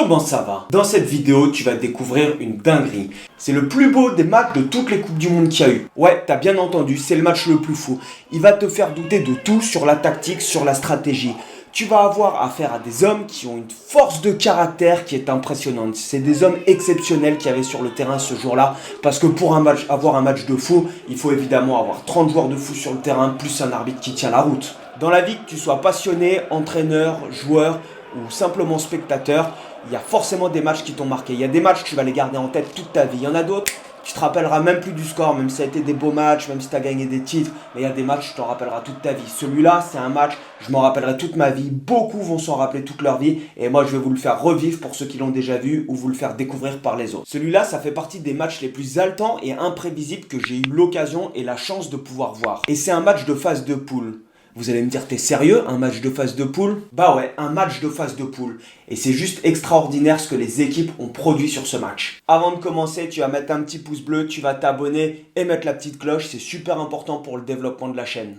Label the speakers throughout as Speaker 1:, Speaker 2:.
Speaker 1: Comment ça va? Dans cette vidéo, tu vas découvrir une dinguerie. C'est le plus beau des matchs de toutes les Coupes du Monde qu'il y a eu. Ouais, t'as bien entendu, c'est le match le plus fou. Il va te faire douter de tout sur la tactique, sur la stratégie. Tu vas avoir affaire à des hommes qui ont une force de caractère qui est impressionnante. C'est des hommes exceptionnels qu'il y avait sur le terrain ce jour-là. Parce que pour avoir un match de fou, il faut évidemment avoir 30 joueurs de fou sur le terrain, plus un arbitre qui tient la route. Dans la vie, que tu sois passionné, entraîneur, joueur ou simplement spectateur, il y a forcément des matchs qui t'ont marqué. Il y a des matchs que tu vas les garder en tête toute ta vie. Il y en a d'autres, tu te rappelleras même plus du score, même si ça a été des beaux matchs, même si tu as gagné des titres. Mais il y a des matchs, tu t'en rappelleras toute ta vie. Celui-là, c'est un match, je m'en rappellerai toute ma vie. Beaucoup vont s'en rappeler toute leur vie. Et moi, je vais vous le faire revivre pour ceux qui l'ont déjà vu ou vous le faire découvrir par les autres. Celui-là, ça fait partie des matchs les plus haletants et imprévisibles que j'ai eu l'occasion et la chance de pouvoir voir. Et c'est un match de phase de poule. Vous allez me dire, t'es sérieux, un match de phase de poule? Bah ouais, un match de phase de poule. Et c'est juste extraordinaire ce que les équipes ont produit sur ce match. Avant de commencer, tu vas mettre un petit pouce bleu, tu vas t'abonner et mettre la petite cloche, c'est super important pour le développement de la chaîne.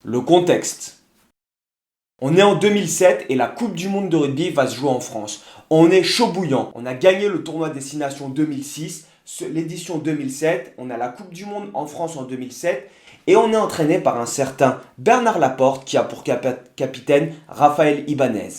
Speaker 1: Le contexte. On est en 2007 et la Coupe du Monde de rugby va se jouer en France. On est chaud bouillant. On a gagné le tournoi Destination 2006, l'édition 2007. On a la Coupe du Monde en France en 2007. Et on est entraîné par un certain Bernard Laporte qui a pour capitaine Raphaël Ibanez.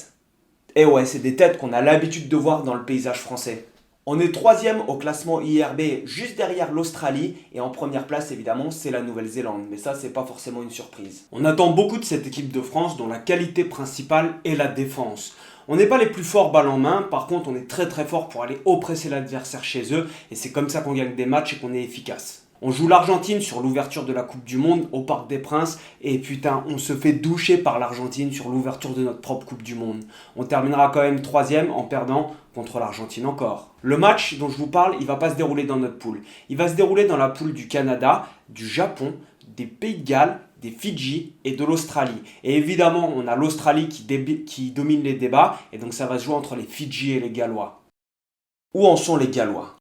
Speaker 1: Et ouais, c'est des têtes qu'on a l'habitude de voir dans le paysage français. On est 3e au classement IRB, juste derrière l'Australie. Et en première place, évidemment, c'est la Nouvelle-Zélande. Mais ça, c'est pas forcément une surprise. On attend beaucoup de cette équipe de France dont la qualité principale est la défense. On n'est pas les plus forts balle en main, par contre on est très très fort pour aller oppresser l'adversaire chez eux. Et c'est comme ça qu'on gagne des matchs et qu'on est efficace. On joue l'Argentine sur l'ouverture de la Coupe du Monde au Parc des Princes et putain, on se fait doucher par l'Argentine sur l'ouverture de notre propre Coupe du Monde. On terminera quand même 3e en perdant contre l'Argentine encore. Le match dont je vous parle, il va pas se dérouler dans notre poule. Il va se dérouler dans la poule du Canada, du Japon, des Pays de Galles, des Fidji et de l'Australie. Et évidemment, on a l'Australie qui domine les débats et donc ça va se jouer entre les Fidji et les Gallois. Où en sont les Gallois ?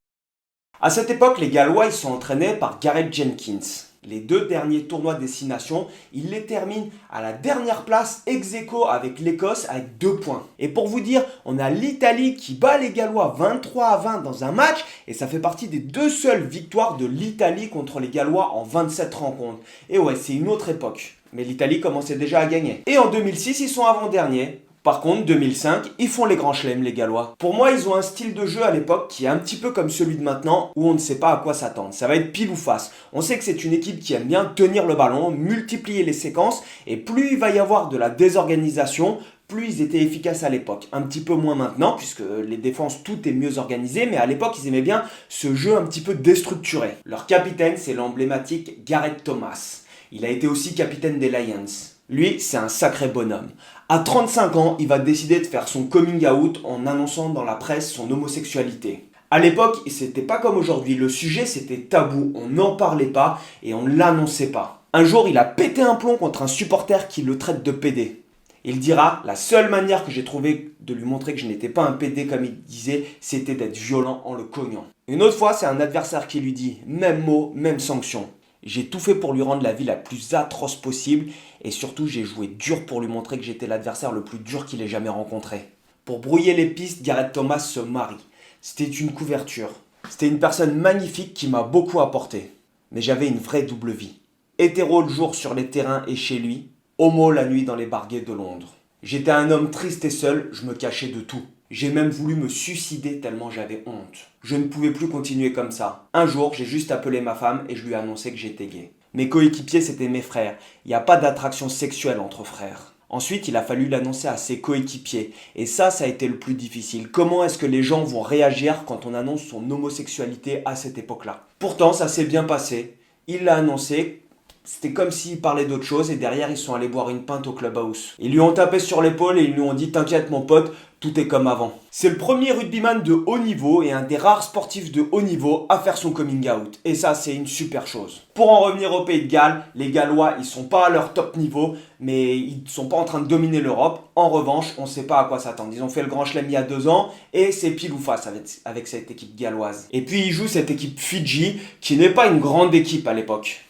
Speaker 1: À cette époque, les Gallois ils sont entraînés par Gareth Jenkins. Les 2 derniers tournois Destination, ils les terminent à la dernière place ex-aequo avec l'Écosse avec 2 points. Et pour vous dire, on a l'Italie qui bat les Gallois 23-20 dans un match et ça fait partie des 2 seules victoires de l'Italie contre les Gallois en 27 rencontres. Et ouais, c'est une autre époque. Mais l'Italie commençait déjà à gagner. Et en 2006, ils sont avant-derniers. Par contre, 2005, ils font les grands chelems, les Gallois. Pour moi, ils ont un style de jeu à l'époque qui est un petit peu comme celui de maintenant, où on ne sait pas à quoi s'attendre. Ça va être pile ou face. On sait que c'est une équipe qui aime bien tenir le ballon, multiplier les séquences, et plus il va y avoir de la désorganisation, plus ils étaient efficaces à l'époque. Un petit peu moins maintenant, puisque les défenses, tout est mieux organisé, mais à l'époque, ils aimaient bien ce jeu un petit peu déstructuré. Leur capitaine, c'est l'emblématique Gareth Thomas. Il a été aussi capitaine des Lions. Lui, c'est un sacré bonhomme. À 35 ans, il va décider de faire son coming out en annonçant dans la presse son homosexualité. À l'époque, c'était pas comme aujourd'hui. Le sujet, c'était tabou. On n'en parlait pas et on ne l'annonçait pas. Un jour, il a pété un plomb contre un supporter qui le traite de pédé. Il dira, la seule manière que j'ai trouvé de lui montrer que je n'étais pas un pédé comme il disait, c'était d'être violent en le cognant. Une autre fois, c'est un adversaire qui lui dit, même mot, même sanction. J'ai tout fait pour lui rendre la vie la plus atroce possible et surtout j'ai joué dur pour lui montrer que j'étais l'adversaire le plus dur qu'il ait jamais rencontré. Pour brouiller les pistes, Gareth Thomas se marie. C'était une couverture. C'était une personne magnifique qui m'a beaucoup apporté. Mais j'avais une vraie double vie. Hétéro le jour sur les terrains et chez lui, homo la nuit dans les bars gays de Londres. J'étais un homme triste et seul, je me cachais de tout. J'ai même voulu me suicider tellement j'avais honte. Je ne pouvais plus continuer comme ça. Un jour, j'ai juste appelé ma femme et je lui ai annoncé que j'étais gay. Mes coéquipiers, c'était mes frères. Il n'y a pas d'attraction sexuelle entre frères. Ensuite, il a fallu l'annoncer à ses coéquipiers. Et ça a été le plus difficile. Comment est-ce que les gens vont réagir quand on annonce son homosexualité à cette époque-là? Pourtant, ça s'est bien passé. Il l'a annoncé. C'était comme s'il parlait d'autre chose et derrière ils sont allés boire une pinte au clubhouse. Ils lui ont tapé sur l'épaule et ils lui ont dit t'inquiète mon pote, tout est comme avant. C'est le premier rugbyman de haut niveau et un des rares sportifs de haut niveau à faire son coming out. Et ça c'est une super chose. Pour en revenir au Pays de Galles, les Gallois ils sont pas à leur top niveau mais ils sont pas en train de dominer l'Europe. En revanche, on sait pas à quoi s'attendre. Ils ont fait le Grand Chelem il y a 2 ans et c'est pile ou face avec cette équipe galloise. Et puis ils jouent cette équipe Fidji qui n'est pas une grande équipe à l'époque.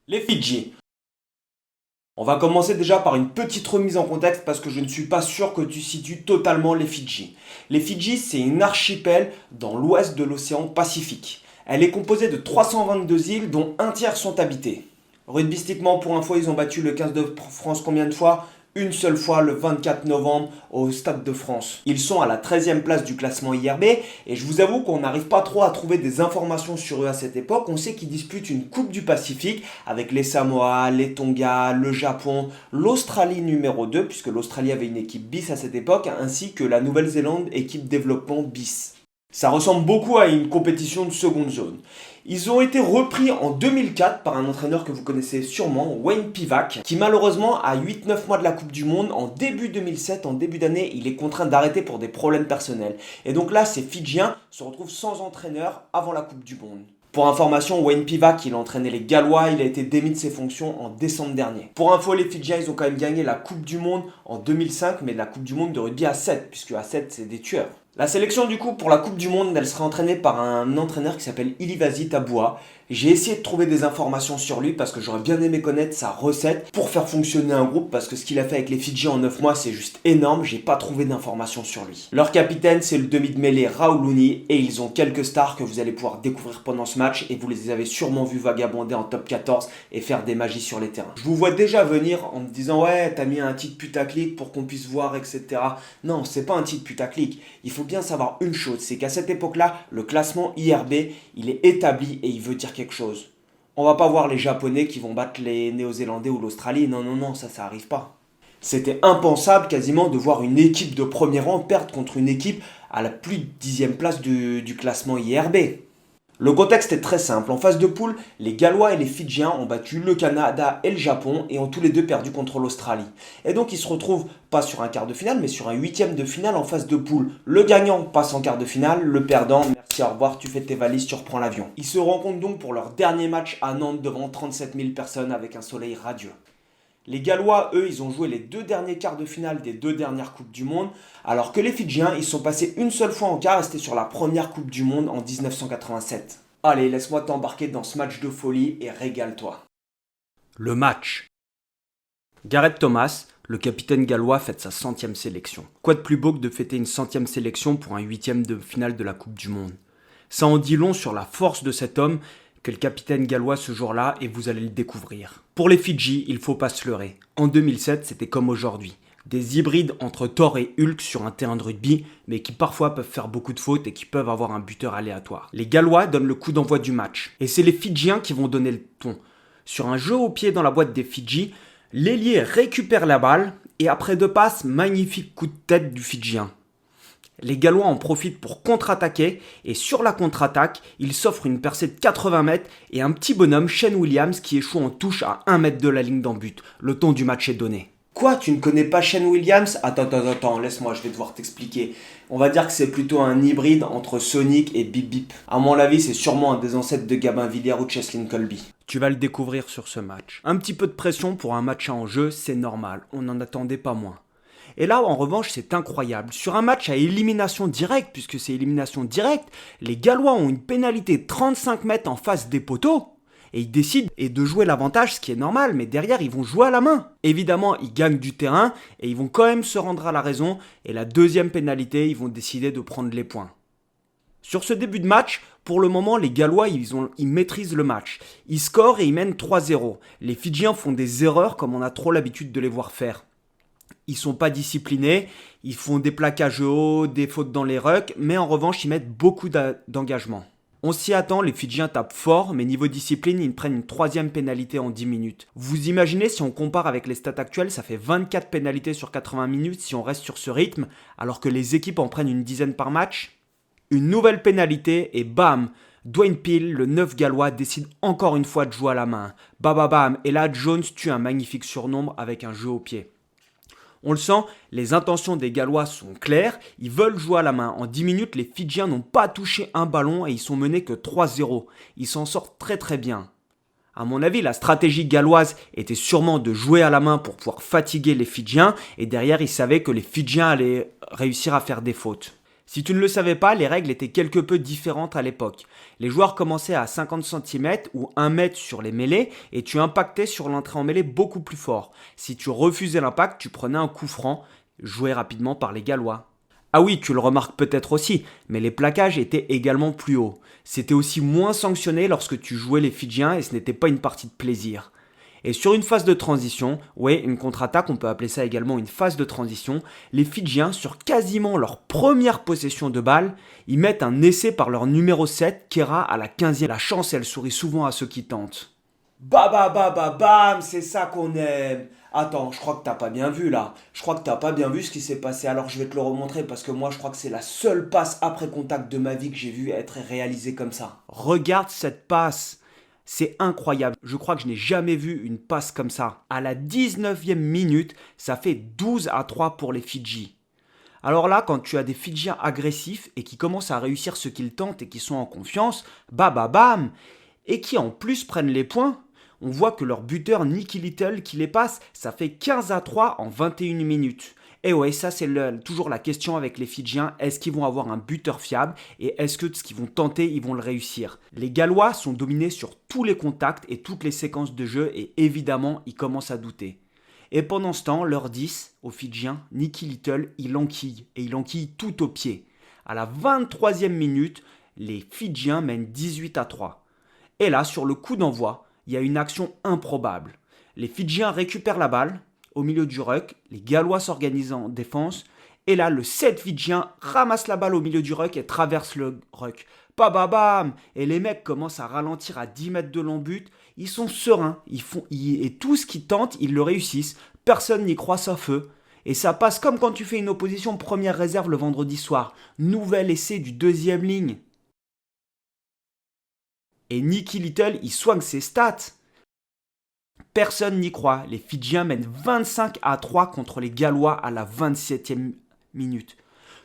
Speaker 1: Les Fidji. On va commencer déjà par une petite remise en contexte parce que je ne suis pas sûr que tu situes totalement les Fidji. Les Fidji, c'est une archipel dans l'ouest de l'océan Pacifique. Elle est composée de 322 îles dont un tiers sont habitées. Rugbystiquement, pour info, ils ont battu le 15 de France combien de fois ? Une seule fois le 24 novembre au Stade de France. Ils sont à la 13e place du classement IRB et je vous avoue qu'on n'arrive pas trop à trouver des informations sur eux à cette époque. On sait qu'ils disputent une Coupe du Pacifique avec les Samoa, les Tonga, le Japon, l'Australie numéro 2 puisque l'Australie avait une équipe bis à cette époque ainsi que la Nouvelle-Zélande équipe développement bis. Ça ressemble beaucoup à une compétition de seconde zone. Ils ont été repris en 2004 par un entraîneur que vous connaissez sûrement, Wayne Pivac, qui malheureusement à 8-9 mois de la Coupe du Monde, en début 2007, en début d'année, il est contraint d'arrêter pour des problèmes personnels. Et donc là, ces Fidjiens se retrouvent sans entraîneur avant la Coupe du Monde. Pour information, Wayne Pivac, il a entraîné les Gallois, il a été démis de ses fonctions en décembre dernier. Pour info, les Fidjiens, ils ont quand même gagné la Coupe du Monde en 2005, mais la Coupe du Monde de rugby à 7, puisque à 7, c'est des tueurs. La sélection du coup pour la Coupe du Monde, elle sera entraînée par un entraîneur qui s'appelle Ilivasi Tabua. J'ai essayé de trouver des informations sur lui parce que j'aurais bien aimé connaître sa recette pour faire fonctionner un groupe parce que ce qu'il a fait avec les Fidji en 9 mois c'est juste énorme, j'ai pas trouvé d'informations sur lui. Leur capitaine c'est le demi de mêlée Rauluni et ils ont quelques stars que vous allez pouvoir découvrir pendant ce match et vous les avez sûrement vus vagabonder en top 14 et faire des magies sur les terrains. Je vous vois déjà venir en me disant ouais t'as mis un titre putaclic pour qu'on puisse voir etc. Non c'est pas un titre putaclic, il faut bien savoir une chose, c'est qu'à cette époque-là, le classement IRB, il est établi et il veut dire quelque chose. On va pas voir les Japonais qui vont battre les Néo-Zélandais ou l'Australie, non, ça arrive pas. C'était impensable quasiment de voir une équipe de premier rang perdre contre une équipe à la plus de 10e place du classement IRB. Le contexte est très simple. En phase de poule, les Gallois et les Fidjiens ont battu le Canada et le Japon et ont tous les deux perdu contre l'Australie. Et donc ils se retrouvent pas sur un quart de finale, mais sur un 8e de finale en phase de poule. Le gagnant passe en quart de finale, le perdant, merci, au revoir, tu fais tes valises, tu reprends l'avion. Ils se rencontrent donc pour leur dernier match à Nantes devant 37 000 personnes avec un soleil radieux. Les Gallois, eux, ils ont joué les 2 derniers quarts de finale des 2 dernières Coupes du Monde, alors que les Fidjiens, ils sont passés une seule fois en quart et c'était sur la première Coupe du Monde en 1987. Allez, laisse-moi t'embarquer dans ce match de folie et régale-toi. Le match. Gareth Thomas, le capitaine gallois, fête sa 100e sélection. Quoi de plus beau que de fêter une 100e sélection pour un 8e de finale de la Coupe du Monde ? Ça en dit long sur la force de cet homme que le capitaine gallois ce jour-là et vous allez le découvrir. Pour les Fidji, il faut pas se leurrer. En 2007, c'était comme aujourd'hui. Des hybrides entre Thor et Hulk sur un terrain de rugby, mais qui parfois peuvent faire beaucoup de fautes et qui peuvent avoir un buteur aléatoire. Les Gallois donnent le coup d'envoi du match. Et c'est les Fidjiens qui vont donner le ton. Sur un jeu au pied dans la boîte des Fidji, l'ailier récupère la balle et après 2 passes, magnifique coup de tête du Fidjien. Les Gallois en profitent pour contre-attaquer et sur la contre-attaque, ils s'offrent une percée de 80 mètres et un petit bonhomme, Shane Williams, qui échoue en touche à 1 mètre de la ligne d'en but. Le ton du match est donné. Quoi, tu ne connais pas Shane Williams ? Attends, laisse-moi, je vais devoir t'expliquer. On va dire que c'est plutôt un hybride entre Sonic et Bip Bip. À mon avis, c'est sûrement un des ancêtres de Gabin Villiers ou de Cheslin Colby. Tu vas le découvrir sur ce match. Un petit peu de pression pour un match à enjeu, c'est normal, on n'en attendait pas moins. Et là, en revanche, c'est incroyable. Sur un match à élimination directe, puisque c'est élimination directe, les Gallois ont une pénalité de 35 mètres en face des poteaux. Et ils décident de jouer l'avantage, ce qui est normal, mais derrière, ils vont jouer à la main. Évidemment, ils gagnent du terrain et ils vont quand même se rendre à la raison. Et la deuxième pénalité, ils vont décider de prendre les points. Sur ce début de match, pour le moment, les Gallois, ils maîtrisent le match. Ils scorent et ils mènent 3-0. Les Fidjiens font des erreurs comme on a trop l'habitude de les voir faire. Ils sont pas disciplinés, ils font des plaquages hauts, des fautes dans les rucks, mais en revanche, ils mettent beaucoup d'engagement. On s'y attend, les Fidjiens tapent fort, mais niveau discipline, ils prennent une 3e pénalité en 10 minutes. Vous imaginez, si on compare avec les stats actuelles, ça fait 24 pénalités sur 80 minutes si on reste sur ce rythme, alors que les équipes en prennent une dizaine par match. Une nouvelle pénalité et bam, Dwayne Peel, le 9 gallois, décide encore une fois de jouer à la main. Bam, et là, Jones tue un magnifique surnombre avec un jeu au pied. On le sent, les intentions des Gallois sont claires, ils veulent jouer à la main. En 10 minutes, les Fidjiens n'ont pas touché un ballon et ils sont menés que 3-0. Ils s'en sortent très très bien. À mon avis, la stratégie galloise était sûrement de jouer à la main pour pouvoir fatiguer les Fidjiens et derrière, ils savaient que les Fidjiens allaient réussir à faire des fautes. Si tu ne le savais pas, les règles étaient quelque peu différentes à l'époque. Les joueurs commençaient à 50 cm ou 1 mètre sur les mêlées et tu impactais sur l'entrée en mêlée beaucoup plus fort. Si tu refusais l'impact, tu prenais un coup franc, joué rapidement par les Gallois. Ah oui, tu le remarques peut-être aussi, mais les plaquages étaient également plus hauts. C'était aussi moins sanctionné lorsque tu jouais les Fidjiens et ce n'était pas une partie de plaisir. Et sur une phase de transition, ouais, une contre-attaque, on peut appeler ça également une phase de transition, les Fidjiens, sur quasiment leur première possession de balle, ils mettent un essai par leur numéro 7, Kera, à la 15e. La chance, elle sourit souvent à ceux qui tentent. Bah bah bah bah bam, c'est ça qu'on aime. Attends, je crois que t'as pas bien vu là. Je crois que t'as pas bien vu ce qui s'est passé. Alors je vais te le remontrer parce que moi je crois que c'est la seule passe après contact de ma vie que j'ai vue être réalisée comme ça. Regarde cette passe. C'est incroyable. Je crois que je n'ai jamais vu une passe comme ça. À la 19e minute, ça fait 12-3 pour les Fidji. Alors là, quand tu as des Fidjiens agressifs et qui commencent à réussir ce qu'ils tentent et qui sont en confiance, bah bah bam, et qui en plus prennent les points, on voit que leur buteur Nicky Little qui les passe, ça fait 15-3 en 21 minutes. Et ouais, ça c'est toujours la question avec les Fidjiens, est-ce qu'ils vont avoir un buteur fiable et est-ce que ce qu'ils vont tenter, ils vont le réussir. Les Gallois sont dominés sur tous les contacts et toutes les séquences de jeu et évidemment, ils commencent à douter. Et pendant ce temps, leur 10, aux Fidjiens, Nicky Little, il enquille et il enquille tout au pied. À la 23e minute, les Fidjiens mènent 18-3. Et là, sur le coup d'envoi, il y a une action improbable. Les Fidjiens récupèrent la balle au milieu du ruck, les Gallois s'organisent en défense, et là, le 7 Fidjien ramasse la balle au milieu du ruck et traverse le ruck. Bam. Et les mecs commencent à ralentir à 10 mètres de l'embut, ils sont sereins, et tout ce qu'ils tentent, ils le réussissent, personne n'y croit sauf eux. Et ça passe comme quand tu fais une opposition première réserve le vendredi soir. Nouvel essai du deuxième ligne. Et Nicky Little, il soigne ses stats. Personne n'y croit. Les Fidjiens mènent 25-3 contre les Gallois à la 27e minute.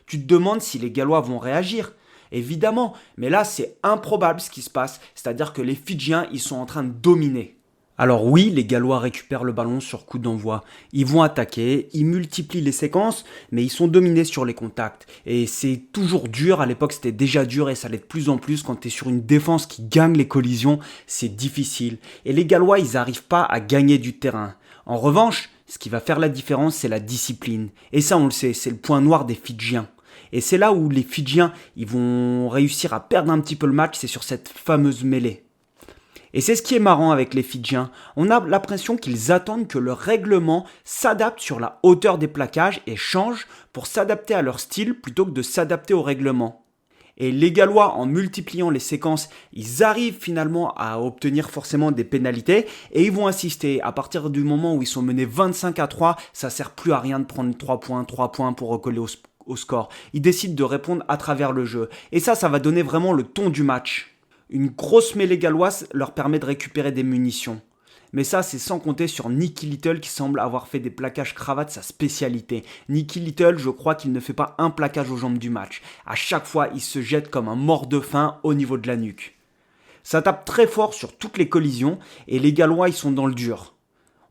Speaker 1: Tu te demandes si les Gallois vont réagir. Évidemment, mais là c'est improbable ce qui se passe. C'est-à-dire que les Fidjiens, ils sont en train de dominer. Alors oui, les Gallois récupèrent le ballon sur coup d'envoi. Ils vont attaquer, ils multiplient les séquences, mais ils sont dominés sur les contacts. Et c'est toujours dur, à l'époque c'était déjà dur et ça l'est de plus en plus quand tu es sur une défense qui gagne les collisions, c'est difficile. Et les Gallois, ils n'arrivent pas à gagner du terrain. En revanche, ce qui va faire la différence, c'est la discipline. Et ça, on le sait, c'est le point noir des Fidjiens. Et c'est là où les Fidjiens, ils vont réussir à perdre un petit peu le match, c'est sur cette fameuse mêlée. Et c'est ce qui est marrant avec les Fidjiens. On a l'impression qu'ils attendent que le règlement s'adapte sur la hauteur des plaquages et change pour s'adapter à leur style plutôt que de s'adapter au règlement. Et les Gallois, en multipliant les séquences, ils arrivent finalement à obtenir forcément des pénalités et ils vont insister. À partir du moment où ils sont menés 25-3, ça sert plus à rien de prendre 3 points pour recoller au score. Ils décident de répondre à travers le jeu. Et ça va donner vraiment le ton du match. Une grosse mêlée galloise leur permet de récupérer des munitions. Mais ça, c'est sans compter sur Nicky Little qui semble avoir fait des plaquages cravates sa spécialité. Nicky Little, je crois qu'il ne fait pas un plaquage aux jambes du match. À chaque fois, il se jette comme un mort de faim au niveau de la nuque. Ça tape très fort sur toutes les collisions et les Gallois, ils sont dans le dur.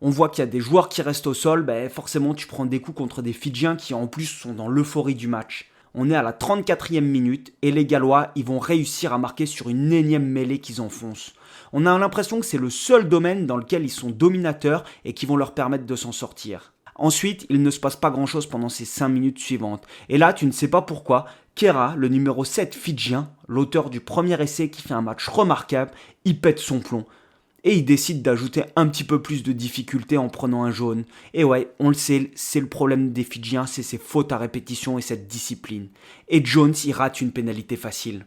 Speaker 1: On voit qu'il y a des joueurs qui restent au sol, forcément tu prends des coups contre des Fidjiens qui en plus sont dans l'euphorie du match. On est à la 34e minute et les Gallois, ils vont réussir à marquer sur une énième mêlée qu'ils enfoncent. On a l'impression que c'est le seul domaine dans lequel ils sont dominateurs et qui vont leur permettre de s'en sortir. Ensuite, il ne se passe pas grand-chose pendant ces 5 minutes suivantes. Et là, tu ne sais pas pourquoi, Kera, le numéro 7 Fidjien, l'auteur du premier essai qui fait un match remarquable, il pète son plomb. Et il décide d'ajouter un petit peu plus de difficulté en prenant un jaune. Et ouais, on le sait, c'est le problème des Fidjiens, c'est ses fautes à répétition et cette discipline. Et Jones, il rate une pénalité facile.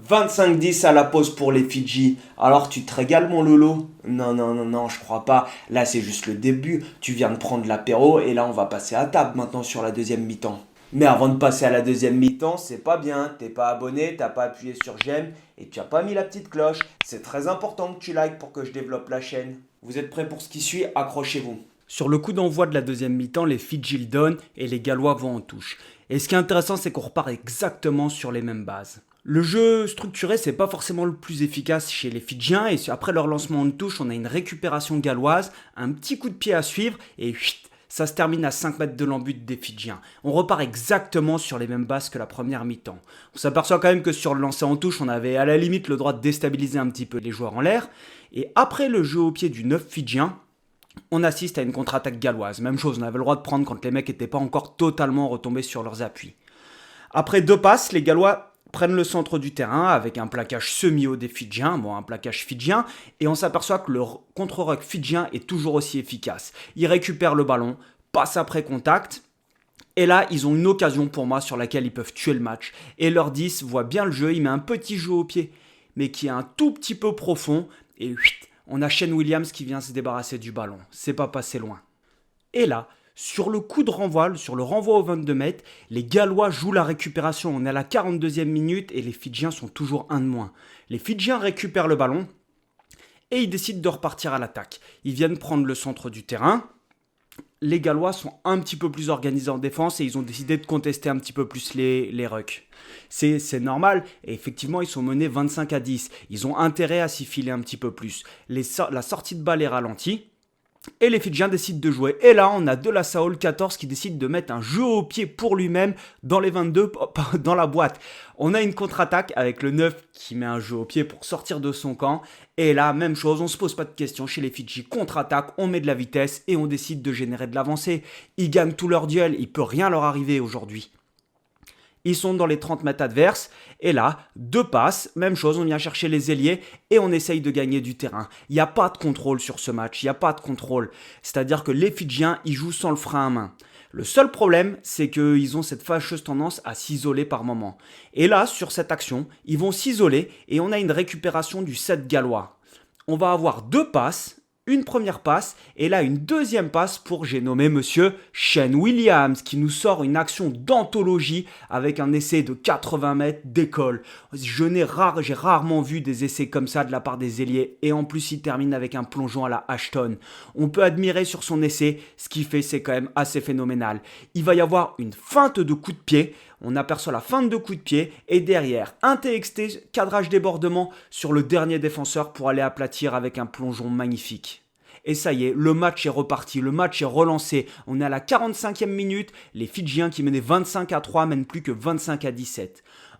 Speaker 1: 25-10 à la pause pour les Fidji. Alors tu te régales mon Lolo? Non, je crois pas. Là c'est juste le début. Tu viens de prendre l'apéro et là on va passer à table maintenant sur la deuxième mi-temps. Mais avant de passer à la deuxième mi-temps, c'est pas bien. T'es pas abonné, t'as pas appuyé sur j'aime et tu as pas mis la petite cloche. C'est très important que tu likes pour que je développe la chaîne. Vous êtes prêts pour ce qui suit? Accrochez-vous. Sur le coup d'envoi de la deuxième mi-temps, les Fidji le donnent et les Gallois vont en touche. Et ce qui est intéressant, c'est qu'on repart exactement sur les mêmes bases. Le jeu structuré, c'est pas forcément le plus efficace chez les Fidjiens et après leur lancement en touche, on a une récupération galloise, un petit coup de pied à suivre et
Speaker 2: Ça se termine à 5 mètres de l'embut des Fidjiens. On repart exactement sur les mêmes bases que la première mi-temps. On s'aperçoit quand même que sur le lancer en touche, on avait à la limite le droit de déstabiliser un petit peu les joueurs en l'air. Et après le jeu au pied du 9 Fidjien, on assiste à une contre-attaque galloise. Même chose, on avait le droit de prendre quand les mecs n'étaient pas encore totalement retombés sur leurs appuis. Après 2 passes, les Gallois prennent le centre du terrain avec un plaquage semi-haut des Fidjiens, un plaquage fidjien, et on s'aperçoit que le contre-ruck fidjien est toujours aussi efficace. Ils récupèrent le ballon, passent après contact, et là, ils ont une occasion pour moi sur laquelle ils peuvent tuer le match. Et leur 10 voit bien le jeu, il met un petit jeu au pied, mais qui est un tout petit peu profond, et on a Shane Williams qui vient se débarrasser du ballon. C'est pas passé loin. Et là, sur le coup de renvoi, sur le renvoi au 22 mètres, les Gallois jouent la récupération. On est à la 42e minute et les Fidjiens sont toujours un de moins. Les Fidjiens récupèrent le ballon et ils décident de repartir à l'attaque. Ils viennent prendre le centre du terrain. Les Gallois sont un petit peu plus organisés en défense et ils ont décidé de contester un petit peu plus les rucks. C'est normal et effectivement ils sont menés 25-10. Ils ont intérêt à s'y filer un petit peu plus. La sortie de balle est ralentie. Et les Fidjiens décident de jouer. Et là, on a De La Salle 14 qui décide de mettre un jeu au pied pour lui-même dans les 22, dans la boîte. On a une contre-attaque avec le 9 qui met un jeu au pied pour sortir de son camp. Et là, même chose, on ne se pose pas de questions chez les Fidji. Contre-attaque, on met de la vitesse et on décide de générer de l'avancée. Ils gagnent tous leurs duels, il ne peut rien leur arriver aujourd'hui. Ils sont dans les 30 mètres adverses. Et là, 2 passes, même chose, on vient chercher les ailiers et on essaye de gagner du terrain. Il n'y a pas de contrôle sur ce match, il n'y a pas de contrôle. C'est-à-dire que les Fidjiens, ils jouent sans le frein à main. Le seul problème, c'est qu'ils ont cette fâcheuse tendance à s'isoler par moment. Et là, sur cette action, ils vont s'isoler et on a une récupération du 7 gallois. On va avoir 2 passes. Une première passe et là une deuxième passe pour, j'ai nommé monsieur Shane Williams qui nous sort une action d'anthologie avec un essai de 80 mètres d'école. J'ai rarement vu des essais comme ça de la part des ailiers et en plus il termine avec un plongeon à la Ashton. On peut admirer sur son essai, ce qu'il fait c'est quand même assez phénoménal. Il va y avoir une feinte de coup de pied. On aperçoit la feinte de coup de pied et derrière un TXT, cadrage débordement sur le dernier défenseur pour aller aplatir avec un plongeon magnifique. Et ça y est, le match est reparti, le match est relancé. On est à la 45e minute, les Fidjiens qui menaient 25-3 mènent plus que 25-17.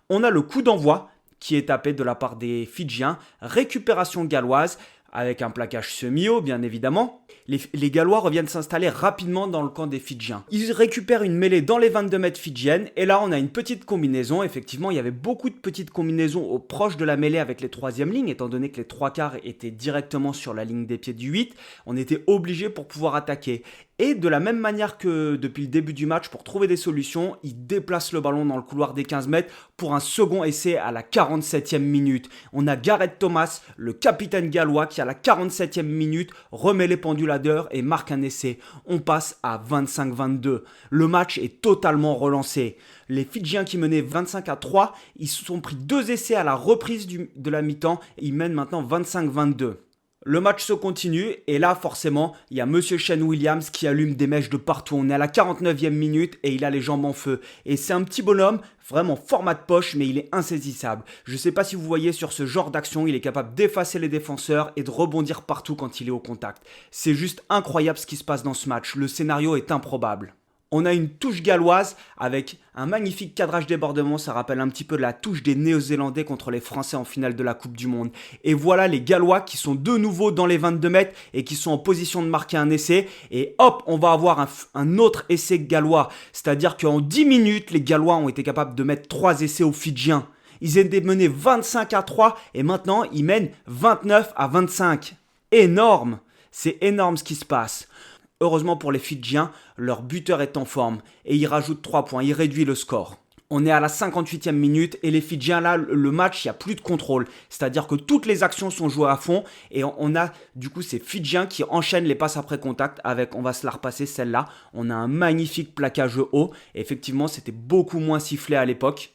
Speaker 2: On a le coup d'envoi qui est tapé de la part des Fidjiens, récupération galloise avec un plaquage semi-haut bien évidemment. Les Gallois reviennent s'installer rapidement dans le camp des Fidjiens. Ils récupèrent une mêlée dans les 22 mètres fidjiennes et là on a une petite combinaison. Effectivement il y avait beaucoup de petites combinaisons proches de la mêlée avec les troisièmes lignes étant donné que les 3/4 étaient directement sur la ligne des pieds du 8. On était obligé pour pouvoir attaquer. Et de la même manière que depuis le début du match, pour trouver des solutions, ils déplacent le ballon dans le couloir des 15 mètres pour un second essai à la 47e minute. On a Gareth Thomas, le capitaine gallois, qui à la 47e minute remet les pendules à l'heure et marque un essai. On passe à 25-22. Le match est totalement relancé. Les Fidjiens qui menaient 25-3, ils se sont pris 2 essais à la reprise de la mi-temps et ils mènent maintenant 25-22. Le match se continue et là forcément il y a monsieur Shane Williams qui allume des mèches de partout. On est à la 49e minute et il a les jambes en feu. Et c'est un petit bonhomme, vraiment format de poche mais il est insaisissable. Je ne sais pas si vous voyez sur ce genre d'action, il est capable d'effacer les défenseurs et de rebondir partout quand il est au contact. C'est juste incroyable ce qui se passe dans ce match, le scénario est improbable. On a une touche galloise avec un magnifique cadrage débordement, ça rappelle un petit peu la touche des Néo-Zélandais contre les Français en finale de la Coupe du Monde. Et voilà les Gallois qui sont de nouveau dans les 22 mètres et qui sont en position de marquer un essai. Et hop, on va avoir un autre essai gallois. C'est-à-dire qu'en 10 minutes, les Gallois ont été capables de mettre 3 essais aux Fidjiens. Ils étaient menés 25-3 et maintenant ils mènent 29-25. Énorme! C'est énorme ce qui se passe. Heureusement pour les Fidjiens, leur buteur est en forme et il rajoute 3 points, il réduit le score. On est à la 58e minute et les Fidjiens, là, le match, il n'y a plus de contrôle. C'est-à-dire que toutes les actions sont jouées à fond et on a du coup ces Fidjiens qui enchaînent les passes après contact avec, on va se la repasser celle-là, on a un magnifique plaquage haut. Et effectivement, c'était beaucoup moins sifflé à l'époque.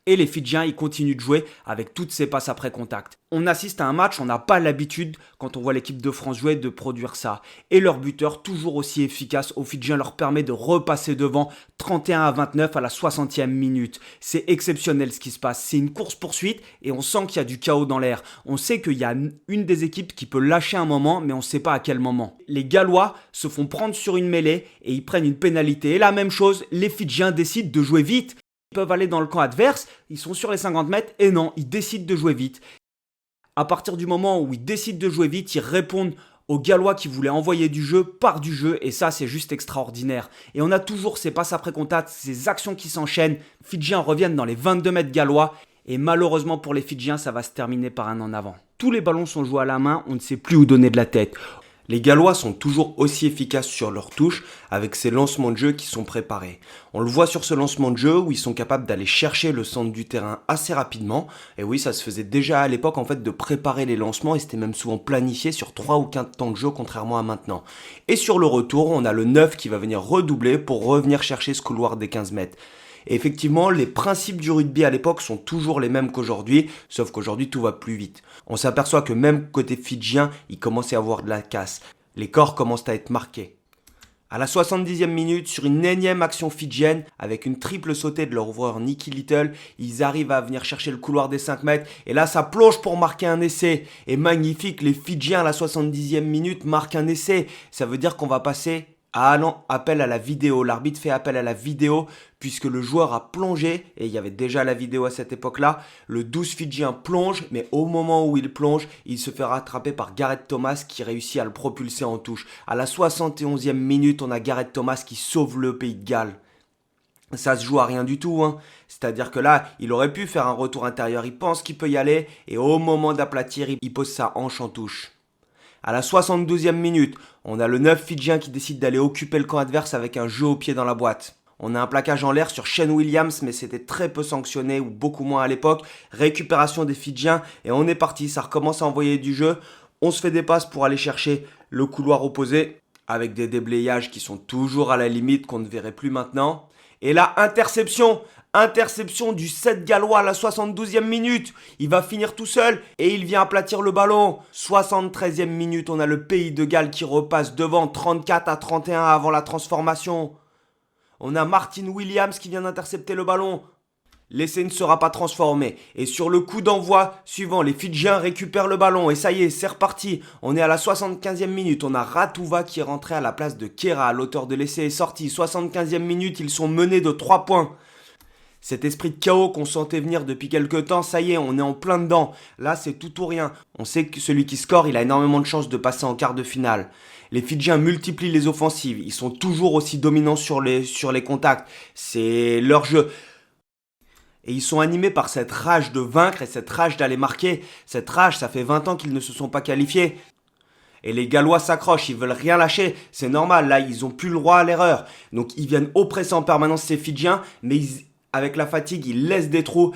Speaker 2: Et les Fidjiens, ils continuent de jouer avec toutes ces passes après contact. On assiste à un match, on n'a pas l'habitude, quand on voit l'équipe de France jouer, de produire ça. Et leur buteur, toujours aussi efficace aux Fidjiens, leur permet de repasser devant 31-29 à la 60e minute. C'est exceptionnel ce qui se passe. C'est une course-poursuite et on sent qu'il y a du chaos dans l'air. On sait qu'il y a une des équipes qui peut lâcher un moment, mais on ne sait pas à quel moment. Les Gallois se font prendre sur une mêlée et ils prennent une pénalité. Et la même chose, les Fidjiens décident de jouer vite. Ils peuvent aller dans le camp adverse, ils sont sur les 50 mètres et non, ils décident de jouer vite. À partir du moment où ils décident de jouer vite, ils répondent aux Gallois qui voulaient envoyer du jeu par du jeu et ça c'est juste extraordinaire. Et on a toujours ces passes après contact, ces actions qui s'enchaînent. Les Fidjiens reviennent dans les 22 mètres gallois et malheureusement pour les Fidjiens ça va se terminer par un en avant. Tous les ballons sont joués à la main, on ne sait plus où donner de la tête.
Speaker 1: Les Gallois sont toujours aussi efficaces sur leurs touches avec ces lancements de jeu qui sont préparés. On le voit sur ce lancement de jeu où ils sont capables d'aller chercher le centre du terrain assez rapidement. Et oui, ça se faisait déjà à l'époque en fait de préparer les lancements et c'était même souvent planifié sur 3 ou 4 temps de jeu contrairement à maintenant. Et sur le retour, on a le 9 qui va venir redoubler pour revenir chercher ce couloir des 15 mètres. Et effectivement, les principes du rugby à l'époque sont toujours les mêmes qu'aujourd'hui, sauf qu'aujourd'hui tout va plus vite. On s'aperçoit que même côté fidjien, il commence à y avoir de la casse. Les corps commencent à être marqués. À la 70e minute, sur une énième action fidjienne, avec une triple sautée de leur ouvreur Nicky Little, ils arrivent à venir chercher le couloir des 5 mètres. Et là, ça plonge pour marquer un essai. Et magnifique, les Fidjiens à la 70e minute marquent un essai. Ça veut dire qu'on va passer à appel à la vidéo. L'arbitre fait appel à la vidéo puisque le joueur a plongé, et il y avait déjà la vidéo à cette époque-là. Le 12 Fidjien plonge, mais au moment où il plonge, il se fait rattraper par Gareth Thomas qui réussit à le propulser en touche. À la 71e minute, on a Gareth Thomas qui sauve le pays de Galles. Ça se joue à rien du tout, hein. C'est-à-dire que là, il aurait pu faire un retour intérieur, il pense qu'il peut y aller, et au moment d'aplatir, il pose sa hanche en touche. À la 72e minute, on a le 9 Fidjien qui décide d'aller occuper le camp adverse avec un jeu au pied dans la boîte. On a un plaquage en l'air sur Shane Williams, mais c'était très peu sanctionné, ou beaucoup moins à l'époque. Récupération des Fidjiens, et on est parti, ça recommence à envoyer du jeu. On se fait des passes pour aller chercher le couloir opposé, avec des déblayages qui sont toujours à la limite, qu'on ne verrait plus maintenant. Et là, interception du 7 gallois à la 72e minute. Il va finir tout seul et il vient aplatir le ballon. 73e minute, on a le pays de Galles qui repasse devant 34-31 avant la transformation. On a Martin Williams qui vient d'intercepter le ballon. L'essai ne sera pas transformé. Et sur le coup d'envoi suivant, les Fidjiens récupèrent le ballon. Et ça y est, c'est reparti. On est à la 75e minute. On a Ratuva qui est rentré à la place de Kera. L'auteur de l'essai est sorti. 75e minute, ils sont menés de 3 points. Cet esprit de chaos qu'on sentait venir depuis quelques temps, ça y est, on est en plein dedans. Là, c'est tout ou rien. On sait que celui qui score, il a énormément de chances de passer en quart de finale. Les Fidjiens multiplient les offensives. Ils sont toujours aussi dominants sur les contacts. C'est leur jeu. Et ils sont animés par cette rage de vaincre et cette rage d'aller marquer. Cette rage, ça fait 20 ans qu'ils ne se sont pas qualifiés. Et les Gallois s'accrochent, ils veulent rien lâcher. C'est normal, là, ils ont plus le droit à l'erreur. Donc ils viennent oppresser en permanence ces Fidjiens, mais avec la fatigue, ils laissent des trous.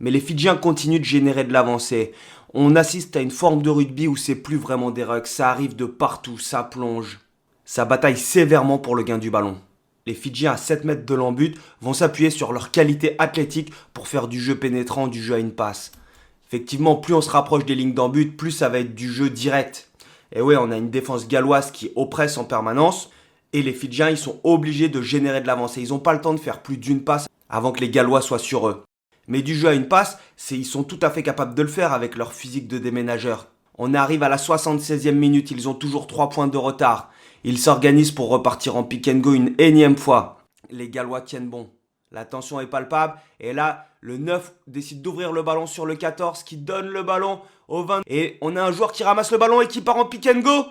Speaker 1: Mais les Fidjiens continuent de générer de l'avancée. On assiste à une forme de rugby où c'est plus vraiment des rucks. Ça arrive de partout, ça plonge. Ça bataille sévèrement pour le gain du ballon. Les Fidjiens à 7 mètres de l'embut vont s'appuyer sur leur qualité athlétique pour faire du jeu pénétrant, du jeu à une passe. Effectivement, plus on se rapproche des lignes d'embut, plus ça va être du jeu direct. Et ouais, on a une défense galloise qui oppresse en permanence. Et les Fidjiens, ils sont obligés de générer de l'avancée. Ils n'ont pas le temps de faire plus d'une passe avant que les Gallois soient sur eux. Mais du jeu à une passe, ils sont tout à fait capables de le faire avec leur physique de déménageur. On arrive à la 76e minute, ils ont toujours 3 points de retard. Ils s'organisent pour repartir en pick and go une énième fois. Les Gallois tiennent bon. La tension est palpable. Et là, le 9 décide d'ouvrir le ballon sur le 14 qui donne le ballon au 20. Et on a un joueur qui ramasse le ballon et qui part en pick and go.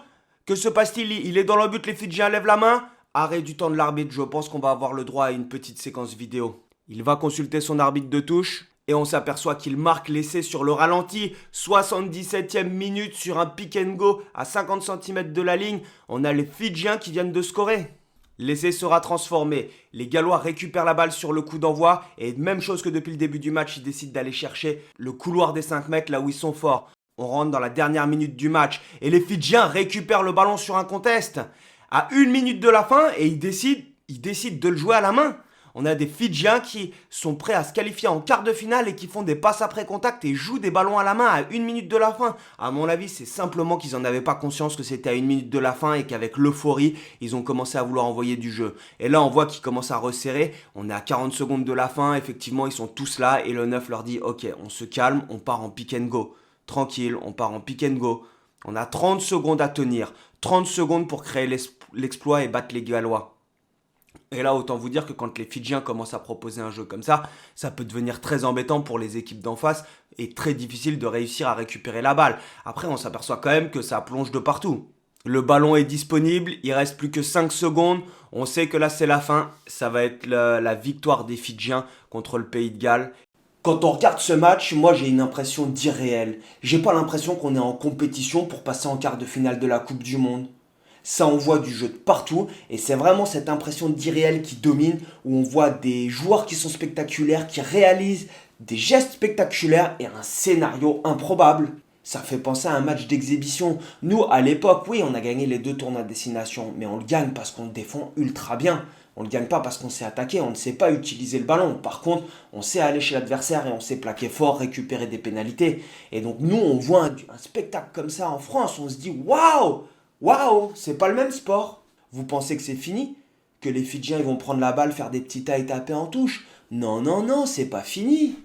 Speaker 1: Que se passe-t-il? Il est dans le but, les Fidjiens lèvent la main. Arrêt du temps de l'arbitre. Je pense qu'on va avoir le droit à une petite séquence vidéo. Il va consulter son arbitre de touche. Et on s'aperçoit qu'il marque l'essai sur le ralenti. 77e minute sur un pick and go à 50 cm de la ligne. On a les Fidjiens qui viennent de scorer. L'essai sera transformé. Les Gallois récupèrent la balle sur le coup d'envoi. Et même chose que depuis le début du match, ils décident d'aller chercher le couloir des 5 mètres là où ils sont forts. On rentre dans la dernière minute du match. Et les Fidjiens récupèrent le ballon sur un contest. À 1 minute de la fin et ils décident de le jouer à la main. On a des Fidjiens qui sont prêts à se qualifier en quart de finale et qui font des passes après contact et jouent des ballons à la main à 1 minute de la fin. À mon avis, c'est simplement qu'ils n'en avaient pas conscience que c'était à 1 minute de la fin et qu'avec l'euphorie, ils ont commencé à vouloir envoyer du jeu. Et là, on voit qu'ils commencent à resserrer. On est à 40 secondes de la fin. Effectivement, ils sont tous là et le 9 leur dit « Ok, on se calme, on part en pick and go. Tranquille, on part en pick and go. On a 30 secondes à tenir. 30 secondes pour créer l'exploit et battre les Gallois. » Et là, autant vous dire que quand les Fidjiens commencent à proposer un jeu comme ça peut devenir très embêtant pour les équipes d'en face et très difficile de réussir à récupérer la balle. Après, on s'aperçoit quand même que ça plonge de partout. Le ballon est disponible, il reste plus que 5 secondes. On sait que là, c'est la fin. Ça va être la victoire des Fidjiens contre le Pays de Galles. Quand on regarde ce match, moi j'ai une impression d'irréel. J'ai pas l'impression qu'on est en compétition pour passer en quart de finale de la Coupe du Monde. Ça envoie du jeu de partout et c'est vraiment cette impression d'irréel qui domine où on voit des joueurs qui sont spectaculaires, qui réalisent des gestes spectaculaires et un scénario improbable. Ça fait penser à un match d'exhibition. Nous, à l'époque, oui, on a gagné les 2 tournois à destination, mais on le gagne parce qu'on défend ultra bien. On ne le gagne pas parce qu'on s'est attaqué, on ne sait pas utiliser le ballon. Par contre, on sait aller chez l'adversaire et on sait plaquer fort, récupérer des pénalités. Et donc nous, on voit un spectacle comme ça en France, on se dit « Waouh ! Waouh, c'est pas le même sport. » Vous pensez que c'est fini? Que les Fidjiens ils vont prendre la balle, faire des petits tas et taper en touche? Non, non, non, c'est pas fini.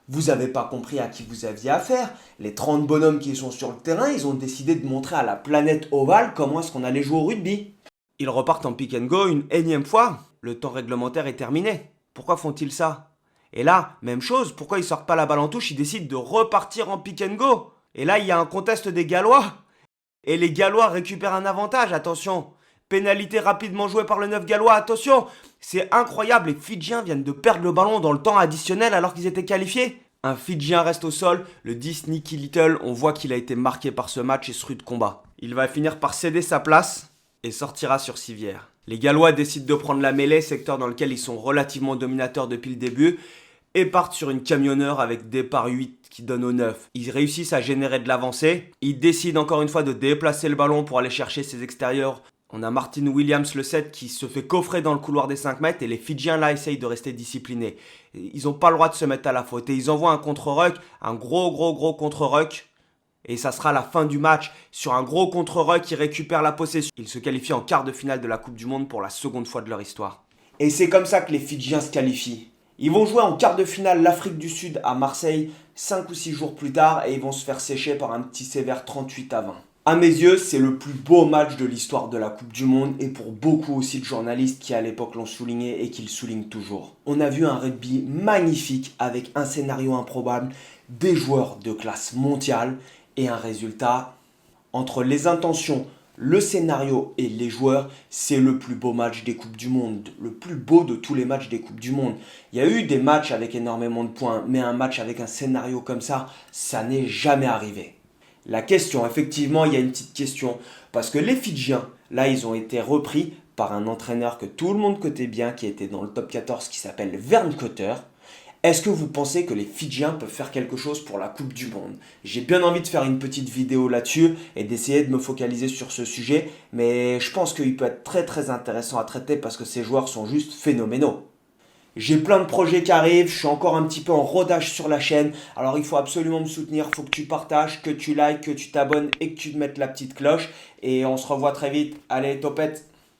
Speaker 1: Vous avez pas compris à qui vous aviez affaire. Les 30 bonhommes qui sont sur le terrain, ils ont décidé de montrer à la planète ovale comment est-ce qu'on allait jouer au rugby. Ils repartent en pick and go une énième fois. Le temps réglementaire est terminé. Pourquoi font-ils ça? Et là, même chose, pourquoi ils sortent pas la balle en touche? Ils décident de repartir en pick and go. Et là, il y a un contest des Gallois. Et les Gallois récupèrent un avantage, attention. Pénalité rapidement jouée par le 9 gallois, attention. C'est incroyable, les Fidjiens viennent de perdre le ballon dans le temps additionnel alors qu'ils étaient qualifiés. Un Fidjien reste au sol, le 10 Nicky Little, on voit qu'il a été marqué par ce match et ce rude combat. Il va finir par céder sa place et sortira sur civière. Les Gallois décident de prendre la mêlée, secteur dans lequel ils sont relativement dominateurs depuis le début, et partent sur une camionneur avec départ 8 qui donne au 9. Ils réussissent à générer de l'avancée. Ils décident encore une fois de déplacer le ballon pour aller chercher ses extérieurs. On a Martin Williams le 7 qui se fait coffrer dans le couloir des 5 mètres et les Fidjiens là essayent de rester disciplinés. Ils n'ont pas le droit de se mettre à la faute et ils envoient un contre-ruck, un gros contre-ruck. Et ça sera la fin du match. Sur un gros contre-ruck, ils récupèrent la possession. Ils se qualifient en quart de finale de la Coupe du Monde pour la seconde fois de leur histoire. Et c'est comme ça que les Fidjiens se qualifient. Ils vont jouer en quart de finale l'Afrique du Sud à Marseille 5 ou 6 jours plus tard et ils vont se faire sécher par un petit sévère 38-20. À mes yeux, c'est le plus beau match de l'histoire de la Coupe du Monde et pour beaucoup aussi de journalistes qui à l'époque l'ont souligné et qui le soulignent toujours. On a vu un rugby magnifique avec un scénario improbable, des joueurs de classe mondiale et un résultat entre les intentions, le scénario et les joueurs, c'est le plus beau match des Coupes du Monde, le plus beau de tous les matchs des Coupes du Monde. Il y a eu des matchs avec énormément de points, mais un match avec un scénario comme ça n'est jamais arrivé. La question, effectivement, il y a une petite question, parce que les Fidjiens, là, ils ont été repris par un entraîneur que tout le monde connaît bien, qui était dans le top 14, qui s'appelle Vern Cotter. Est-ce que vous pensez que les Fidjiens peuvent faire quelque chose pour la Coupe du Monde? J'ai bien envie de faire une petite vidéo là-dessus et d'essayer de me focaliser sur ce sujet, mais je pense qu'il peut être très intéressant à traiter parce que ces joueurs sont juste phénoménaux. J'ai plein de projets qui arrivent, je suis encore un petit peu en rodage sur la chaîne, alors il faut absolument me soutenir, il faut que tu partages, que tu likes, que tu t'abonnes et que tu te mettes la petite cloche, et on se revoit très vite. Allez, topette!